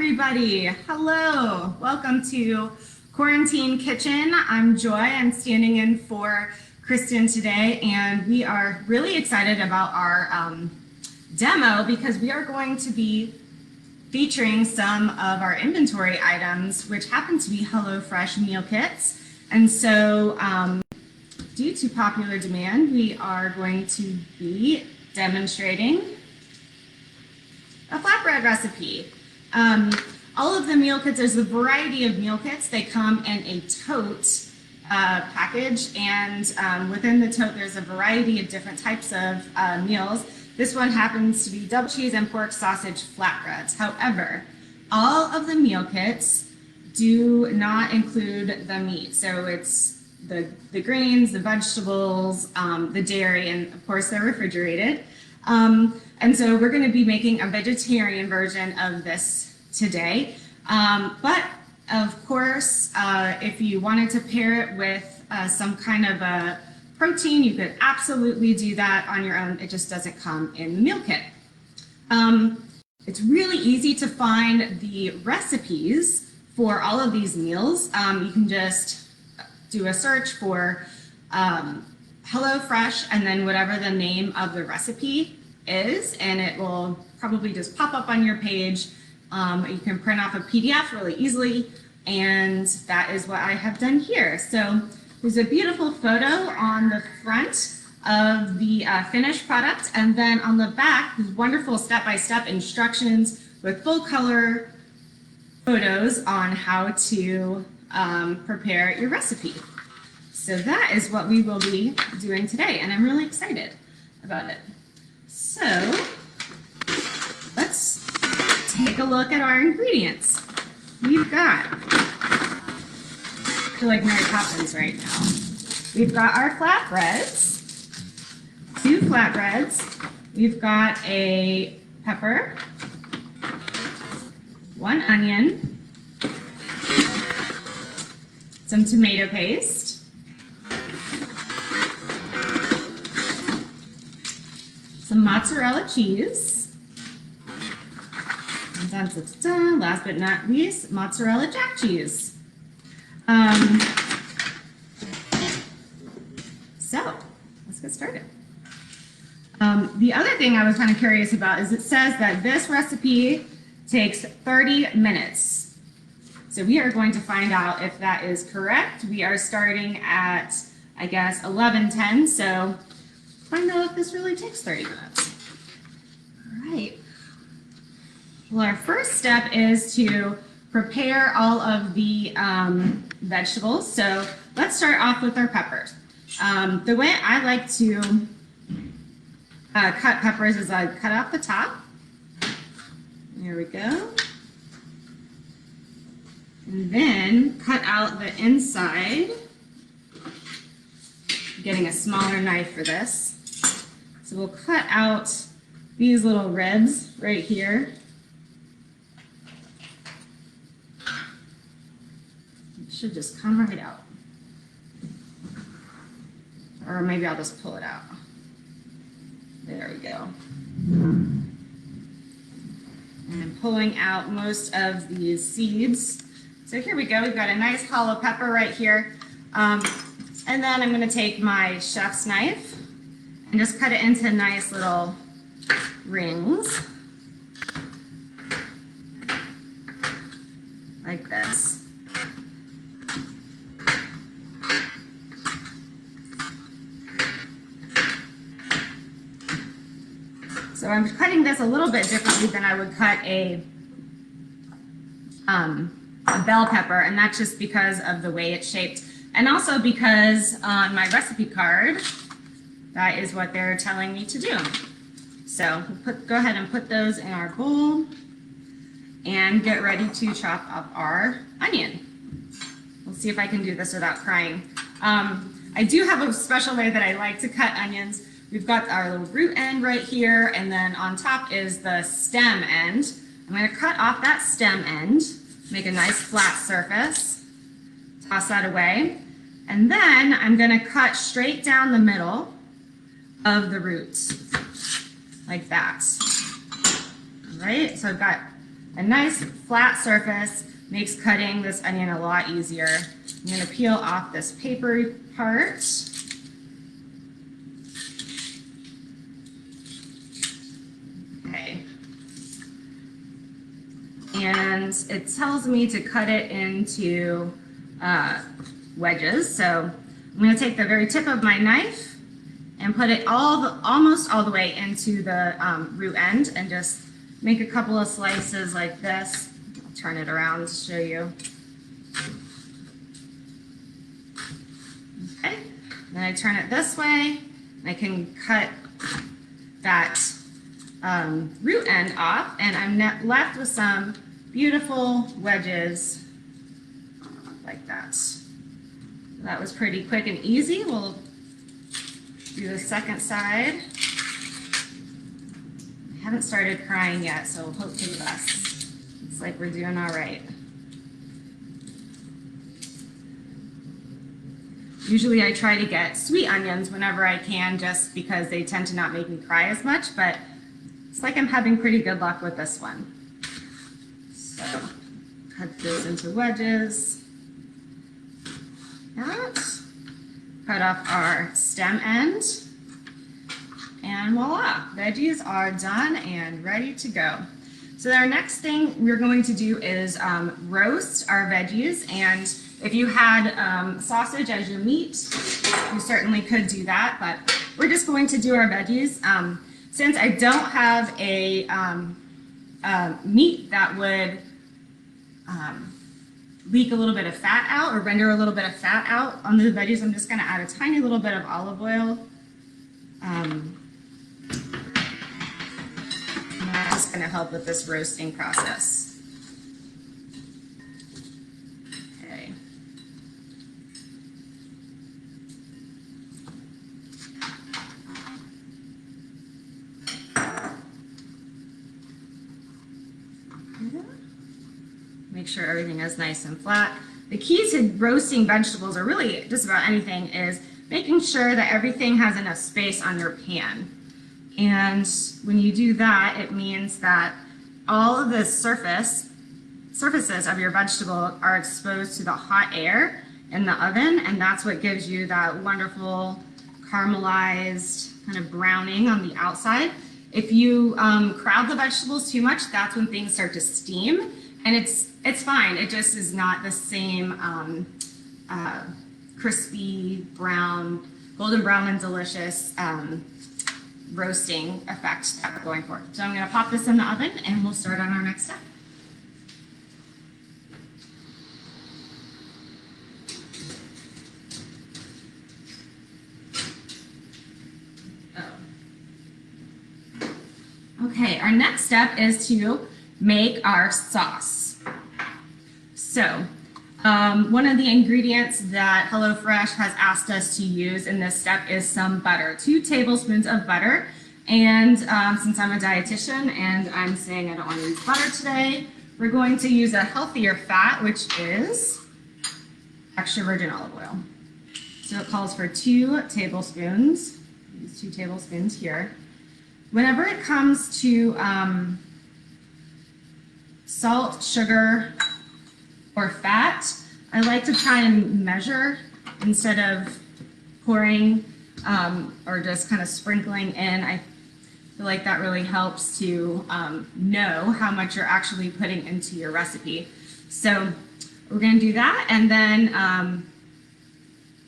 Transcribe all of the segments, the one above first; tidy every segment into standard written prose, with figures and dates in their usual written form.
everybody. Hello. Welcome to Quarantine Kitchen. I'm Joy. I'm standing in for Kristen today, and we are really excited about our demo because we are going to be featuring some of our inventory items, which happen to be HelloFresh meal kits. And so due to popular demand, we are going to be demonstrating a flatbread recipe. All of the meal kits, there's a variety of meal kits. They come in a tote package, and within the tote there's a variety of different types of meals. This one happens to be double cheese and pork sausage flatbreads. However, all of the meal kits do not include the meat. So it's the grains, the vegetables, the dairy, and of course they're refrigerated. And so we're going to be making a vegetarian version of this today. But of course, if you wanted to pair it with some kind of a protein, you could absolutely do that on your own. It just doesn't come in the meal kit. It's really easy to find the recipes for all of these meals. You can just do a search for HelloFresh and then whatever the name of the recipe is, and it will probably just pop up on your page. You can print off a PDF really easily, and that is what I have done here. So there's a beautiful photo on the front of the finished product, and then on the back, these wonderful step-by-step instructions with full color photos on how to prepare your recipe. So that is what we will be doing today, and I'm really excited about it. So let's take a look at our ingredients. We've got, I feel like Mary Poppins right now. We've got our flatbreads, 2 flatbreads. We've got a pepper, 1 onion, some tomato paste, some mozzarella cheese, and last but not least, mozzarella jack cheese. So let's get started. The other thing I was kind of curious about is it says that this recipe takes 30 minutes. So we are going to find out if that is correct. We are starting at, I guess, 11:10, so find out if this really takes 30 minutes. All right. Well, our first step is to prepare all of the vegetables. So let's start off with our peppers. The way I like to cut peppers is I cut off the top. There we go. And then cut out the inside. Getting a smaller knife for this. So we'll cut out these little ribs right here. It should just come right out. Or maybe I'll just pull it out. There we go. And I'm pulling out most of these seeds. So here we go. We've got a nice hollow pepper right here. And then I'm going to take my chef's knife and just cut it into nice little rings, like this. So I'm cutting this a little bit differently than I would cut a bell pepper, and that's just because of the way it's shaped. And also because on my recipe card, that is what they're telling me to do. So go ahead and put those in our bowl and get ready to chop up our onion. We'll see if I can do this without crying. I do have a special way that I like to cut onions. We've got our little root end right here, and then on top is the stem end. I'm going to cut off that stem end, make a nice flat surface, toss that away, and then I'm going to cut straight down the middle of the roots, like that. All right, so I've got a nice flat surface makes cutting this onion a lot easier. I'm going to peel off this papery part. Okay. And it tells me to cut it into wedges. So I'm going to take the very tip of my knife and put it almost all the way into the root end and just make a couple of slices like this. I'll turn it around to show you. Okay, then I turn it this way, and I can cut that root end off, and I'm left with some beautiful wedges like that. That was pretty quick and easy. We'll do the second side. I haven't started crying yet, so hope for the best. It's like we're doing all right. Usually I try to get sweet onions whenever I can, just because they tend to not make me cry as much, but it's like I'm having pretty good luck with this one. So cut this into wedges. Cut off our stem end, and voila, veggies are done and ready to go. So our next thing we're going to do is roast our veggies, and if you had sausage as your meat, you certainly could do that, but we're just going to do our veggies. Since I don't have a meat that would leak a little bit of fat out or render a little bit of fat out on the veggies, I'm just going to add a tiny little bit of olive oil. And that's just going to help with this roasting process. Okay. Make sure everything is nice and flat. The key to roasting vegetables, or really just about anything, is making sure that everything has enough space on your pan. And when you do that, it means that all of the surfaces of your vegetable are exposed to the hot air in the oven, and that's what gives you that wonderful caramelized kind of browning on the outside. If you crowd the vegetables too much, that's when things start to steam. And it's fine. It just is not the same crispy brown, golden brown and delicious roasting effect that we're going for. So I'm going to pop this in the oven and we'll start on our next step. Okay, our next step is to make our sauce. So one of the ingredients that HelloFresh has asked us to use in this step is some butter, 2 tablespoons of butter. And since I'm a dietitian and I'm saying I don't want to use butter today, we're going to use a healthier fat, which is extra virgin olive oil. So it calls for 2 tablespoons, these 2 tablespoons here. Whenever it comes to salt, sugar, or fat, I like to try and measure instead of pouring or just kind of sprinkling in. I feel like that really helps to know how much you're actually putting into your recipe. So we're going to do that, and then a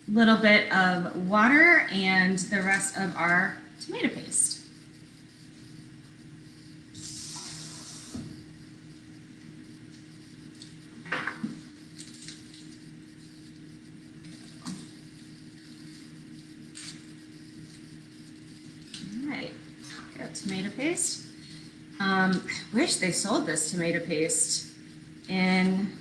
little bit of water and the rest of our tomato paste. Tomato paste. I wish they sold this tomato paste in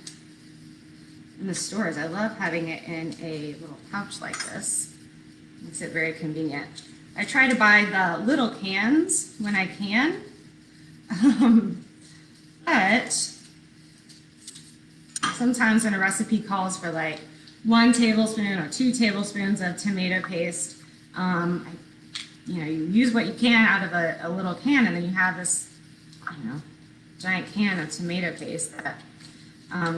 the stores. I love having it in a little pouch like this. Makes it very convenient. I try to buy the little cans when I can, but sometimes when a recipe calls for like 1 tablespoon or 2 tablespoons of tomato paste, you use what you can out of a little can, and then you have this, giant can of tomato paste that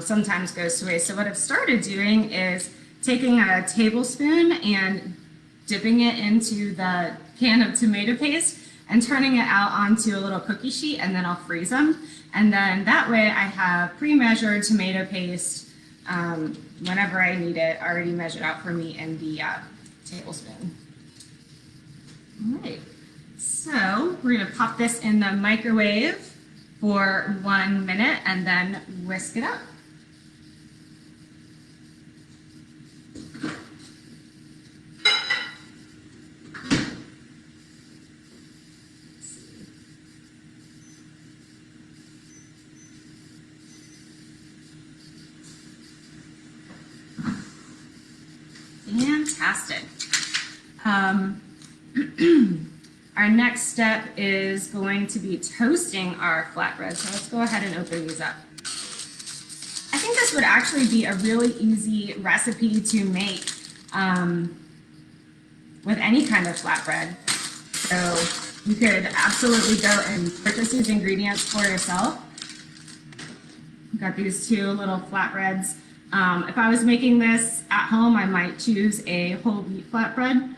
sometimes goes to waste. So what I've started doing is taking a tablespoon and dipping it into the can of tomato paste and turning it out onto a little cookie sheet, and then I'll freeze them. And then that way I have pre-measured tomato paste whenever I need it already measured out for me in the tablespoon. All right, so we're gonna pop this in the microwave for 1 minute and then whisk it up. Fantastic. Our next step is going to be toasting our flatbread. So let's go ahead and open these up. I think this would actually be a really easy recipe to make with any kind of flatbread. So you could absolutely go and purchase these ingredients for yourself. I've got these two little flatbreads. If I was making this at home, I might choose a whole wheat flatbread,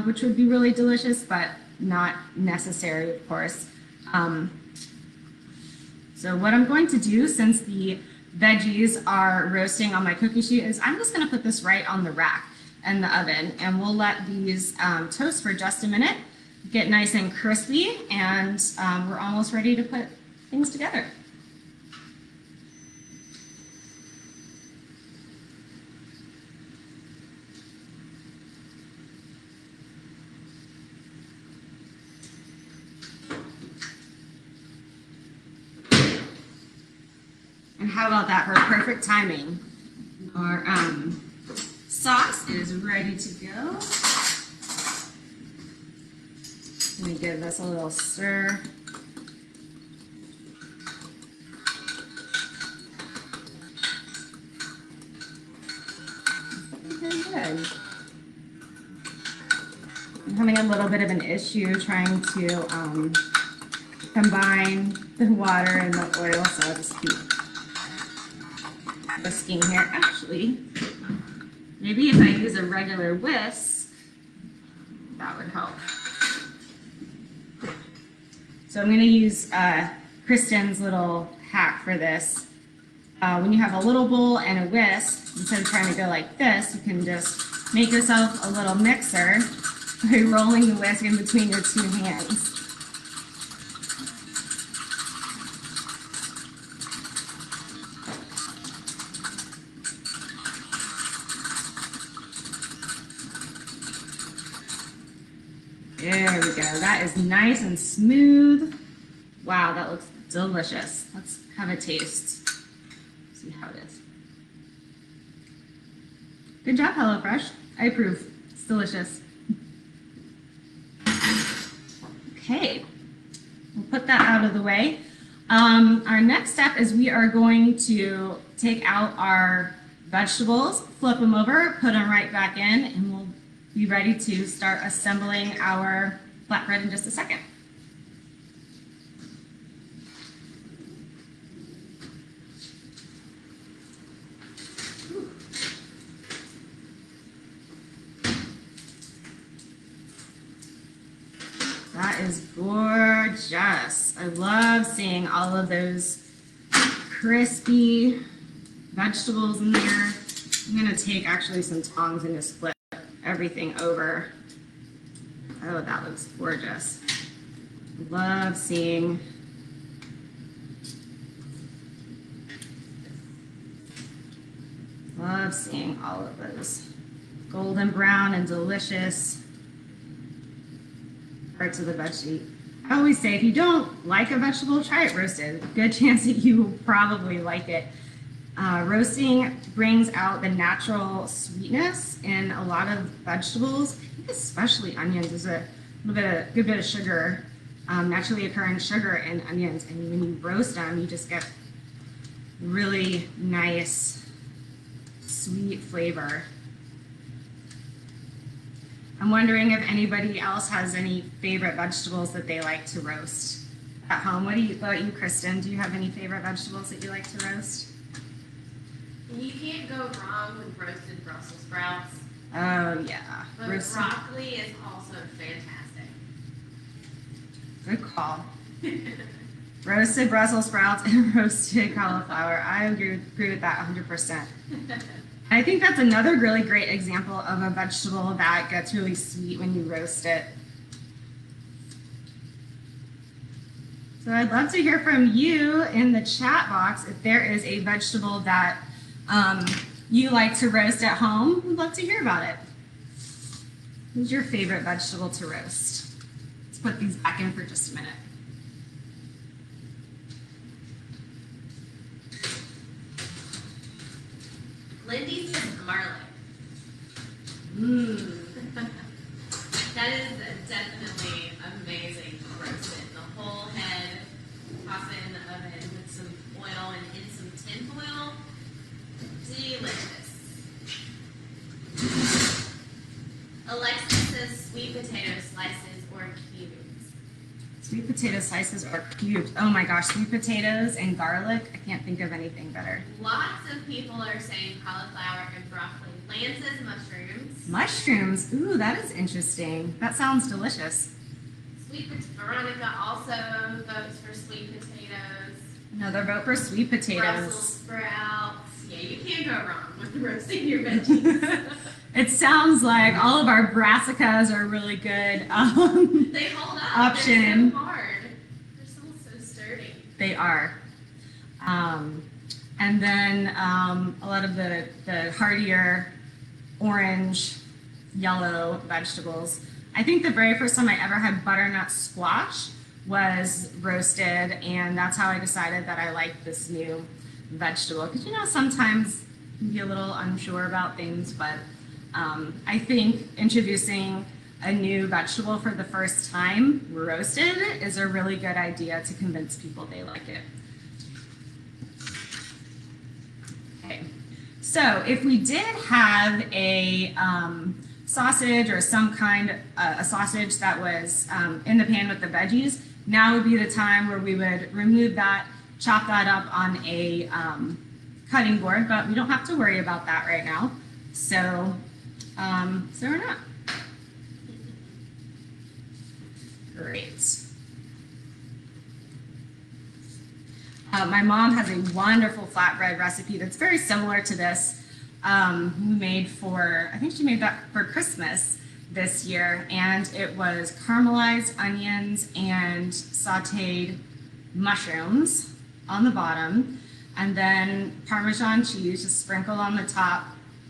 which would be really delicious, but not necessary, of course. So what I'm going to do, since the veggies are roasting on my cookie sheet, is I'm just going to put this right on the rack in the oven, and we'll let these toast for just a minute, get nice and crispy, and we're almost ready to put things together. And how about that for perfect timing? Our sauce is ready to go. Let me give this a little stir. Very good. I'm having a little bit of an issue trying to combine the water and the oil, so I'll just keep whisking here. Actually, maybe if I use a regular whisk, that would help. So I'm going to use Kristen's little hack for this. When you have a little bowl and a whisk, instead of trying to go like this, you can just make yourself a little mixer by rolling the whisk in between your two hands. There we go. That is nice and smooth. Wow, that looks delicious. Let's have a taste. See how it is. Good job, HelloFresh. I approve. It's delicious. Okay, we'll put that out of the way. Our next step is we are going to take out our vegetables, flip them over, put them right back in, and we'll be ready to start assembling our flatbread in just a second. That is gorgeous. I love seeing all of those crispy vegetables in there. I'm gonna take actually some tongs and just flip everything over. Oh, that looks gorgeous. Love seeing all of those golden brown and delicious parts of the veggie. I always say if you don't like a vegetable, try it roasted. Good chance that you will probably like it. Roasting brings out the natural sweetness in a lot of vegetables, I think especially onions. There's a good bit of sugar, naturally occurring sugar in onions, and when you roast them, you just get really nice, sweet flavor. I'm wondering if anybody else has any favorite vegetables that they like to roast. at home. What about you, Kristen? Do you have any favorite vegetables that you like to roast? You can't go wrong with roasted Brussels sprouts. Oh yeah, But broccoli is also fantastic. Good call. Roasted Brussels sprouts and roasted cauliflower. I agree with that 100%. I think that's another really great example of a vegetable that gets really sweet when you roast it. So I'd love to hear from you in the chat box if there is a vegetable that you like to roast at home. We'd love to hear about it. What's your favorite vegetable to roast? Let's put these back in for just a minute. Lindy says garlic. That is definitely amazing roasted. The whole head, toss it in the oven with some oil and in some tin foil. Delicious. Alexis says sweet potato slices or cubes. Sweet potato slices or cubes. Oh my gosh, sweet potatoes and garlic. I can't think of anything better. Lots of people are saying cauliflower and broccoli. Lance says mushrooms. Mushrooms. Ooh, that is interesting. That sounds delicious. Veronica also votes for sweet potatoes. Another vote for sweet potatoes. Brussels sprouts. Yeah, you can't go wrong with roasting your veggies. It sounds like all of our brassicas are really good. They hold up. Option. They're so hard. They're so sturdy. They are. And then a lot of the hardier orange, yellow vegetables. I think the very first time I ever had butternut squash was roasted, and that's how I decided that I liked this new vegetable. Because sometimes you can be a little unsure about things, but I think introducing a new vegetable for the first time roasted is a really good idea to convince people they like it. Okay, so if we did have a sausage or some kind a sausage that was in the pan with the veggies, now would be the time where we would remove that, chop that up on a cutting board, but we don't have to worry about that right now. So we're not. Great. My mom has a wonderful flatbread recipe that's very similar to this. We made I think she made that for Christmas this year, and it was caramelized onions and sauteed mushrooms on the bottom, and then Parmesan cheese just sprinkled on the top,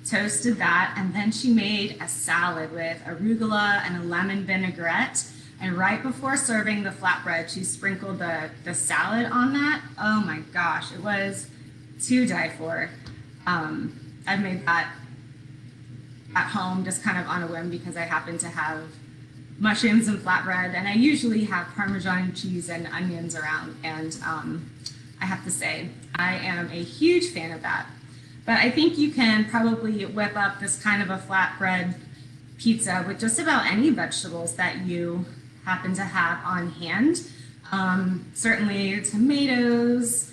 toasted that, and then she made a salad with arugula and a lemon vinaigrette. And right before serving the flatbread, she sprinkled the salad on that. Oh my gosh, it was to die for. I've made that at home just kind of on a whim because I happen to have mushrooms and flatbread, and I usually have Parmesan cheese and onions around, and I have to say, I am a huge fan of that. But I think you can probably whip up this kind of a flatbread pizza with just about any vegetables that you happen to have on hand. Certainly tomatoes,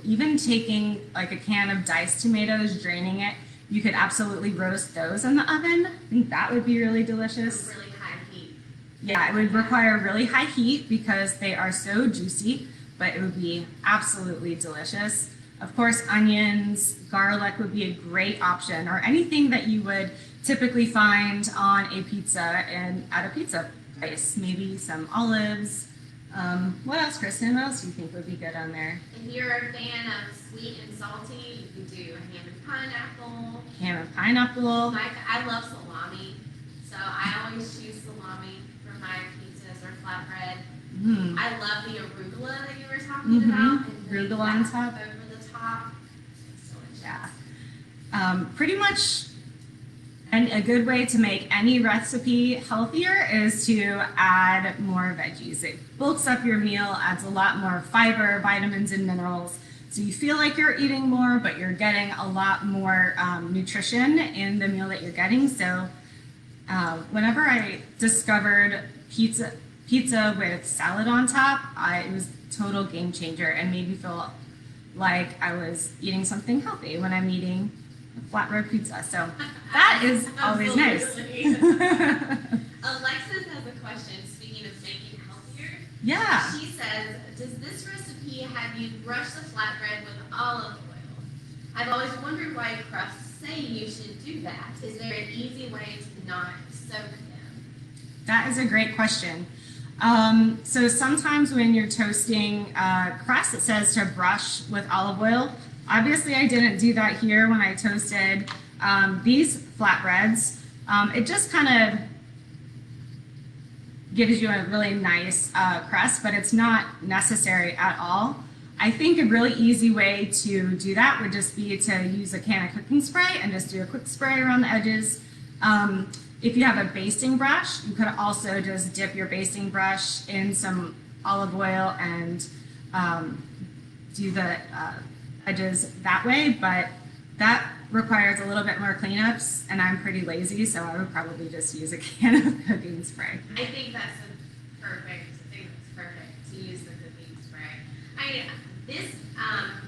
even taking like a can of diced tomatoes, draining it, you could absolutely roast those in the oven. I think that would be really delicious. Really high heat. Yeah, it would require really high heat because they are so juicy, but it would be absolutely delicious. Of course, onions, garlic would be a great option, or anything that you would typically find on a pizza and at a pizza place. Maybe some olives. What else, Kristen? What else do you think would be good on there? If you're a fan of sweet and salty, you could do ham and pineapple. Ham and pineapple. I love salami, so I always choose salami for my pizzas or flatbread. I love the arugula that you were talking about. And arugula on top. Over the top. It's delicious. Yeah. Pretty much. And a good way to make any recipe healthier is to add more veggies. It bulks up your meal, adds a lot more fiber, vitamins, and minerals. So you feel like you're eating more, but you're getting a lot more nutrition in the meal that you're getting. So whenever I discovered pizza with salad on top, it was a total game changer and made me feel like I was eating something healthy when I'm eating a flatbread pizza. So that is always nice. Alexis has a question, speaking of making healthier. Yeah. She says, does this recipe have you brush the flatbread with olive oil? I've always wondered why crusts say you should do that. Is there an easy way to not soak them? That is a great question. So sometimes when you're toasting crust, it says to brush with olive oil. Obviously, I didn't do that here when I toasted these flatbreads. It just kind of gives you a really nice crust, but it's not necessary at all. I think a really easy way to do that would just be to use a can of cooking spray and just do a quick spray around the edges. If you have a basting brush, you could also just dip your basting brush in some olive oil and do the edges that way, but that requires a little bit more cleanups, and I'm pretty lazy, so I would probably just use a can of cooking spray. I think that's perfect to use the cooking spray. This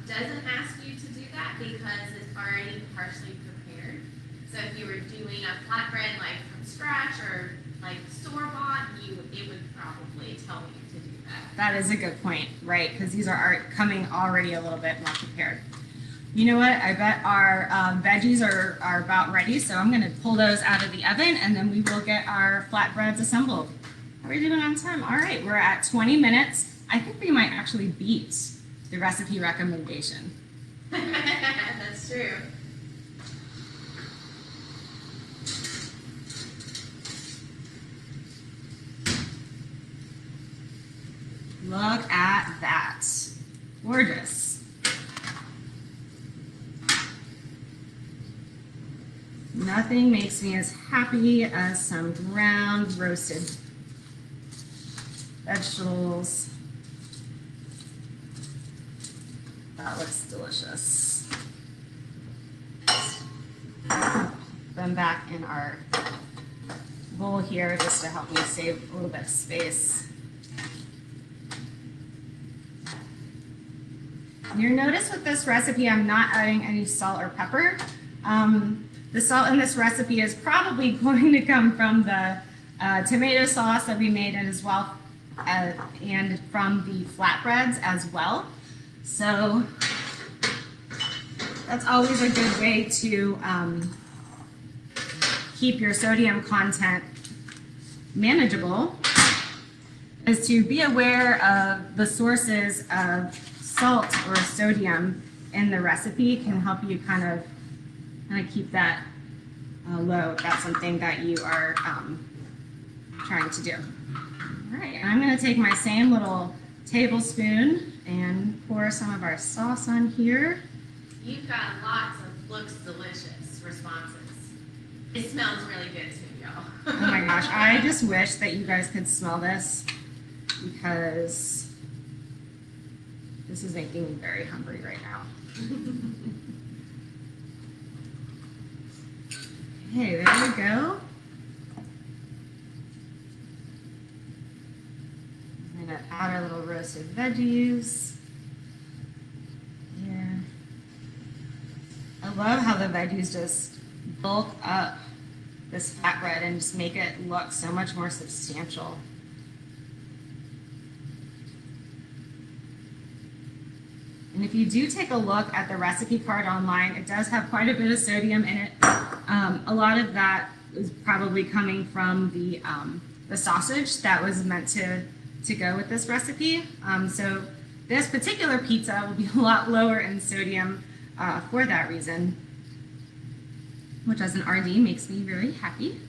doesn't ask you to do that because it's already partially prepared. So if you were doing a flatbread like from scratch or like store-bought, it would probably tell you to do that. That is a good point, right? Because these are coming already a little bit more prepared. You know what? I bet our veggies are about ready, so I'm going to pull those out of the oven, and then we will get our flatbreads assembled. How are we doing on time? All right, we're at 20 minutes. I think we might actually beat the recipe recommendation. That's true. Look at that. Gorgeous. Nothing makes me as happy as some ground roasted vegetables. That looks delicious. Put them back in our bowl here just to help me save a little bit of space. You'll notice with this recipe, I'm not adding any salt or pepper. The salt in this recipe is probably going to come from the tomato sauce that we made as well, and from the flatbreads as well. So that's always a good way to keep your sodium content manageable, is to be aware of the sources of salt or sodium in the recipe. Can help you kind of keep that low if that's something that you are trying to do. All right, and I'm going to take my same little tablespoon and pour some of our sauce on here. You've got lots of looks delicious responses. It smells really good too, y'all. Oh my gosh, I just wish that you guys could smell this, because this is making me very hungry right now. Okay, there we go. I'm gonna add our little roasted veggies here. I love how the veggies just bulk up this flatbread and just make it look so much more substantial. And if you do take a look at the recipe card online, it does have quite a bit of sodium in it. A lot of that is probably coming from the sausage that was meant to go with this recipe. So this particular pizza will be a lot lower in sodium for that reason, which as an RD makes me very happy.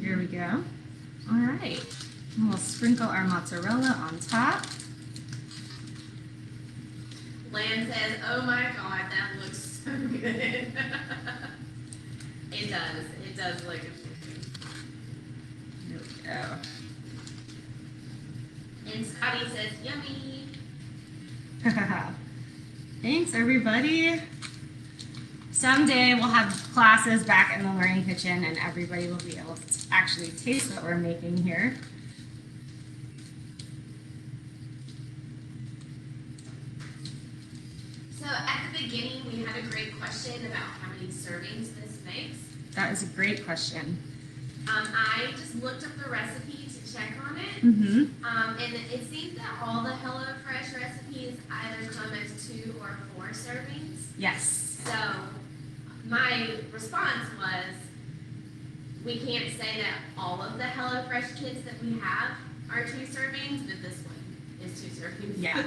Here we go. All right, and we'll sprinkle our mozzarella on top. Lan says, oh my God, that looks so good. It does look amazing. There we go. And Scotty says, yummy. Thanks, everybody. Someday we'll have classes back in the Learning Kitchen and everybody will be able to actually taste what we're making here. So at the beginning, we had a great question about how many servings this makes. That is a great question. I just looked up the recipe to check on it. And it seems that all the HelloFresh recipes either come as 2 or 4 servings. Yes. So my response was, we can't say that all of the HelloFresh kits that we have are 2 servings, but this one is 2 servings. Yeah.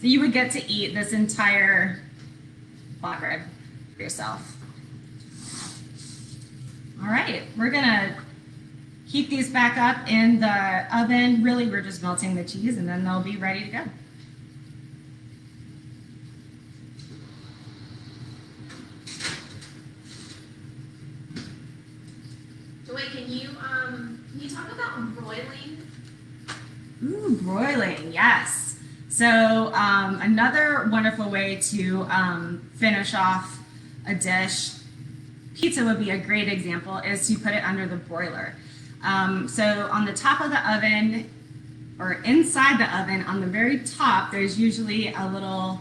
So you would get to eat this entire flatbread for yourself. All right, we're gonna heat these back up in the oven. Really, we're just melting the cheese and then they'll be ready to go. Joy, can you talk about broiling? Ooh, broiling, yes. So another wonderful way to finish off a dish, pizza would be a great example, is to put it under the broiler. So on the top of the oven, or inside the oven, on the very top, there's usually a little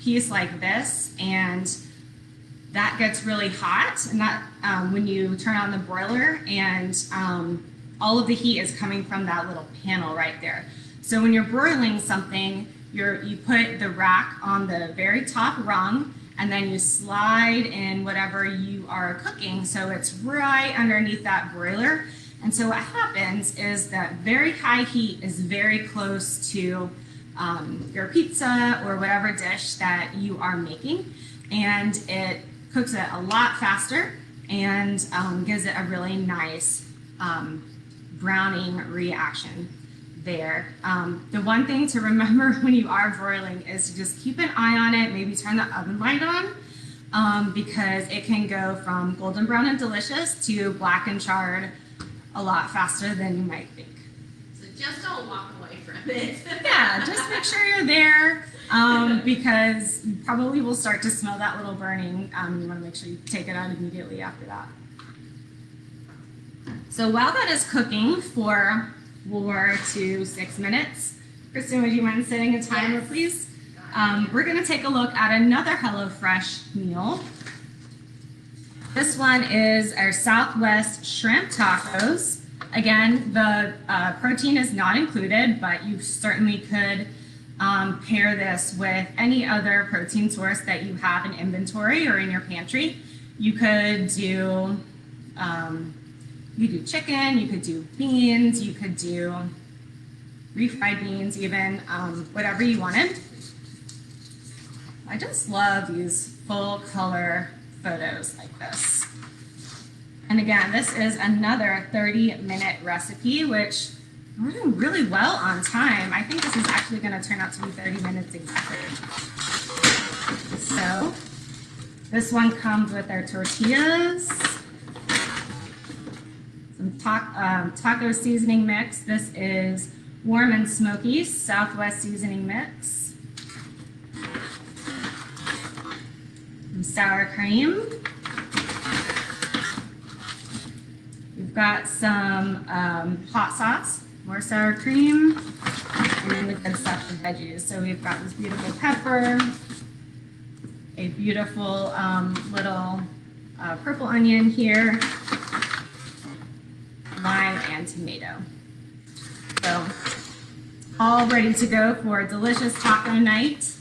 piece like this, and that gets really hot, and that when you turn on the broiler, and all of the heat is coming from that little panel right there. So when you're broiling something, you put the rack on the very top rung, and then you slide in whatever you are cooking, so it's right underneath that broiler. And so what happens is that very high heat is very close to your pizza or whatever dish that you are making, and it cooks it a lot faster and gives it a really nice browning reaction there. The one thing to remember when you are broiling is to just keep an eye on it, maybe turn the oven light on, because it can go from golden brown and delicious to black and charred a lot faster than you might think. So just don't walk away from it. Yeah, just make sure you're there, because you probably will start to smell that little burning. You want to make sure you take it out immediately after that. So while that is cooking for 4 to 6 minutes, Kristen, would you mind setting a timer, Yes. please? We're going to take a look at another HelloFresh meal. This one is our Southwest shrimp tacos. Again, the protein is not included, but you certainly could pair this with any other protein source that you have in inventory or in your pantry. You could do chicken, you could do beans, you could do refried beans even, whatever you wanted. I just love these full color photos like this. And again, this is another 30-minute recipe, which we're doing really well on time. I think this is actually going to turn out to be 30 minutes exactly. So this one comes with our tortillas, some taco seasoning mix. This is warm and smoky Southwest seasoning mix. Some sour cream. We've got some hot sauce, more sour cream, and then the good stuff, the veggies. So we've got this beautiful pepper, a beautiful little purple onion here, lime, and tomato. So all ready to go for a delicious taco night.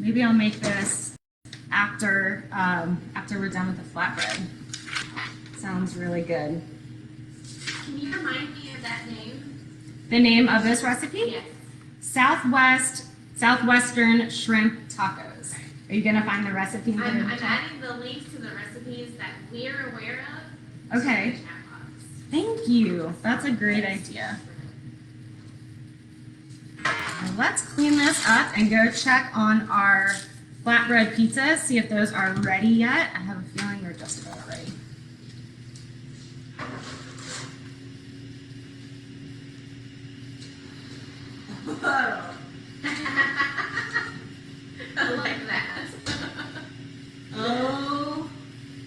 Maybe I'll make this after we're done with the flatbread. Sounds really good. Can you remind me of that name? The name of this recipe? Yes. Southwestern shrimp tacos. Are you gonna find the recipe? I'm adding the links to the recipes that we're aware of. Okay. To the chat box. Thank you. That's a great idea. Now let's clean this up and go check on our flatbread pizzas, see if those are ready yet. I have a feeling they're just about ready. Whoa. I like that. Oh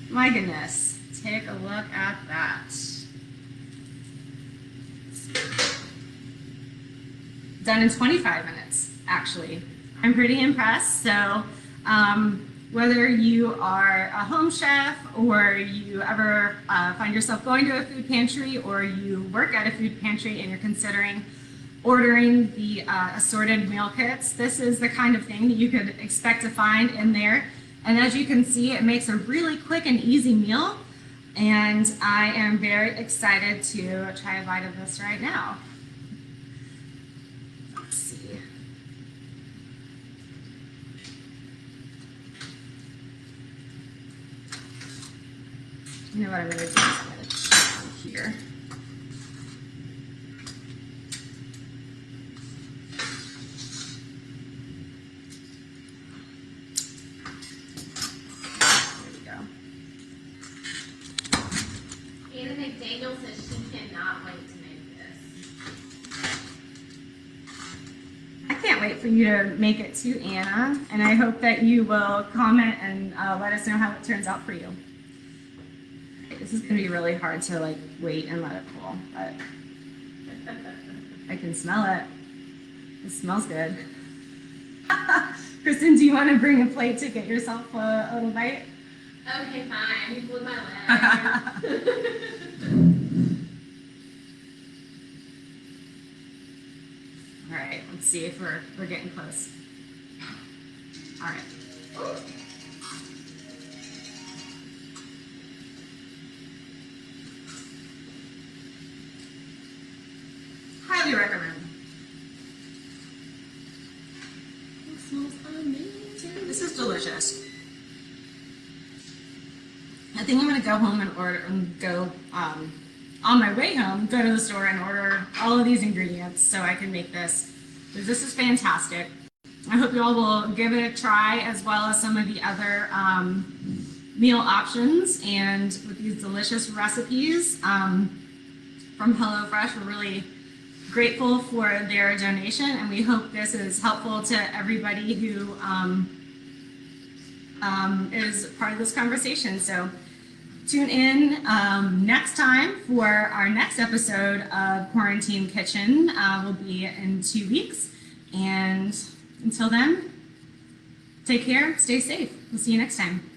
my goodness. Take a look at that. Done in 25 minutes. actually. I'm pretty impressed. So whether you are a home chef or you ever find yourself going to a food pantry or you work at a food pantry and you're considering ordering the assorted meal kits, this is the kind of thing that you could expect to find in there. And as you can see, it makes a really quick and easy meal. And I am very excited to try a bite of this right now. Let's see. You know what I'm going to do is I'm going to check here. Anna McDaniel says she cannot wait to make this. I can't wait for you to make it too, Anna, and I hope that you will comment and let us know how it turns out for you. This is going to be really hard to like wait and let it cool, but I can smell it. It smells good. Kristen, do you want to bring a plate to get yourself a little bite? Okay, fine. You blew my leg. All right, let's see if we're getting close. All right. Highly recommend. It smells amazing. This is delicious. I think I'm gonna go home and order and go on my way home, go to the store and order all of these ingredients so I can make this. Because this is fantastic. I hope you all will give it a try as well as some of the other meal options. And with these delicious recipes from HelloFresh, we're really grateful for their donation, and we hope this is helpful to everybody who is part of this conversation. So tune in next time for our next episode of Quarantine Kitchen. Will be in 2 weeks. And until then, take care, stay safe. We'll see you next time.